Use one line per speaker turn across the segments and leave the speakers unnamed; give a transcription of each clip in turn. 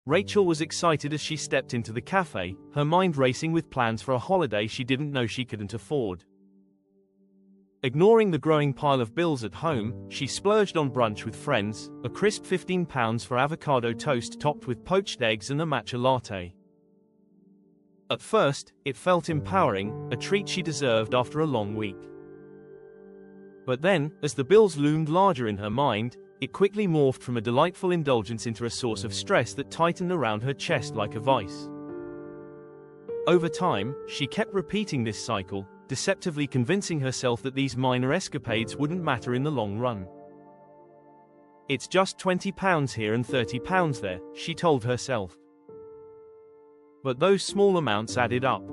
Rachel was excited as she stepped into the cafe, her mind racing with plans for a holiday she didn't know she couldn't afford. Ignoring the growing pile of bills at home, she splurged on brunch with friends, a crisp £15 for avocado toast topped with poached eggs and a matcha latte. At first, it felt empowering, a treat she deserved after a long week. But then, as the bills loomed larger in her mind, it quickly morphed from a delightful indulgence into a source of stress that tightened around her chest like a vice. Over time, she kept repeating this cycle, deceptively convincing herself that these minor escapades wouldn't matter in the long run. "It's just £20 here and £30 there," she told herself. But those small amounts added up.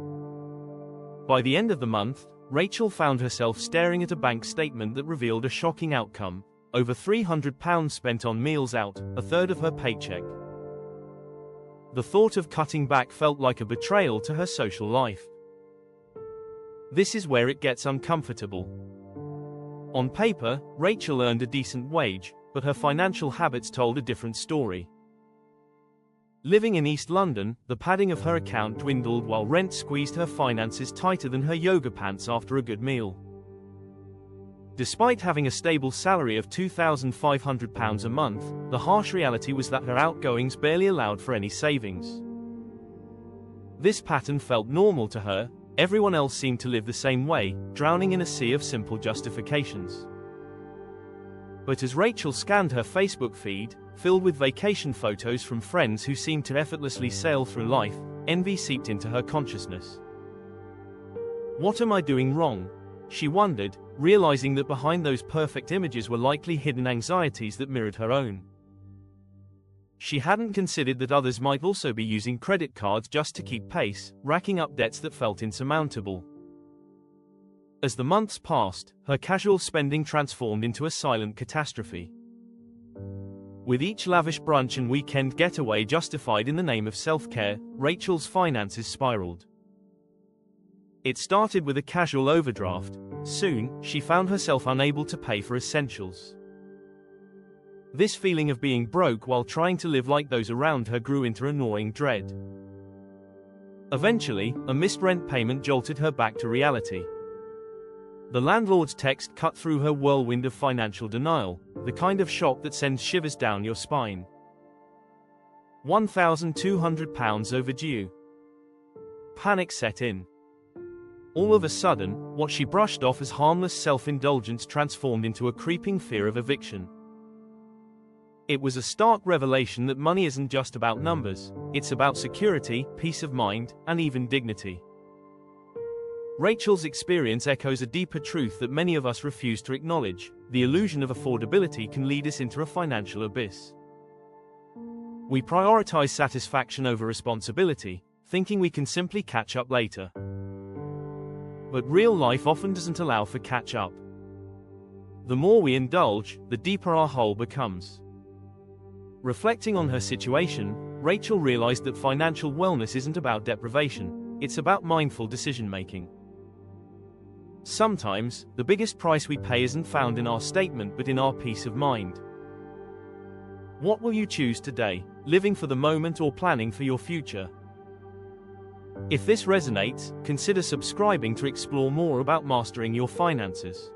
By the end of the month, Rachel found herself staring at a bank statement that revealed a shocking outcome: over £300 spent on meals out, a third of her paycheck. The thought of cutting back felt like a betrayal to her social life. This is where it gets uncomfortable. On paper, Rachel earned a decent wage, but her financial habits told a different story. Living in East London, the padding of her account dwindled while rent squeezed her finances tighter than her yoga pants after a good meal. Despite having a stable salary of £2,500 a month, the harsh reality was that her outgoings barely allowed for any savings. This pattern felt normal to her. Everyone else seemed to live the same way, drowning in a sea of simple justifications. But as Rachel scanned her Facebook feed, filled with vacation photos from friends who seemed to effortlessly sail through life, envy seeped into her consciousness. "What am I doing wrong?" she wondered, realizing that behind those perfect images were likely hidden anxieties that mirrored her own. She hadn't considered that others might also be using credit cards just to keep pace, racking up debts that felt insurmountable. As the months passed, her casual spending transformed into a silent catastrophe. With each lavish brunch and weekend getaway justified in the name of self-care, Rachel's finances spiraled. It started with a casual overdraft. Soon, she found herself unable to pay for essentials. This feeling of being broke while trying to live like those around her grew into annoying dread. Eventually, a missed rent payment jolted her back to reality. The landlord's text cut through her whirlwind of financial denial, the kind of shock that sends shivers down your spine. £1,200 overdue. Panic set in. All of a sudden, what she brushed off as harmless self-indulgence transformed into a creeping fear of eviction. It was a stark revelation that money isn't just about numbers, it's about security, peace of mind, and even dignity. Rachel's experience echoes a deeper truth that many of us refuse to acknowledge: the illusion of affordability can lead us into a financial abyss. We prioritize satisfaction over responsibility, thinking we can simply catch up later. But real life often doesn't allow for catch-up. The more we indulge, the deeper our hole becomes. Reflecting on her situation, Rachel realized that financial wellness isn't about deprivation, it's about mindful decision-making. Sometimes, the biggest price we pay isn't found in our statement but in our peace of mind. What will you choose today, living for the moment or planning for your future? If this resonates, consider subscribing to explore more about mastering your finances.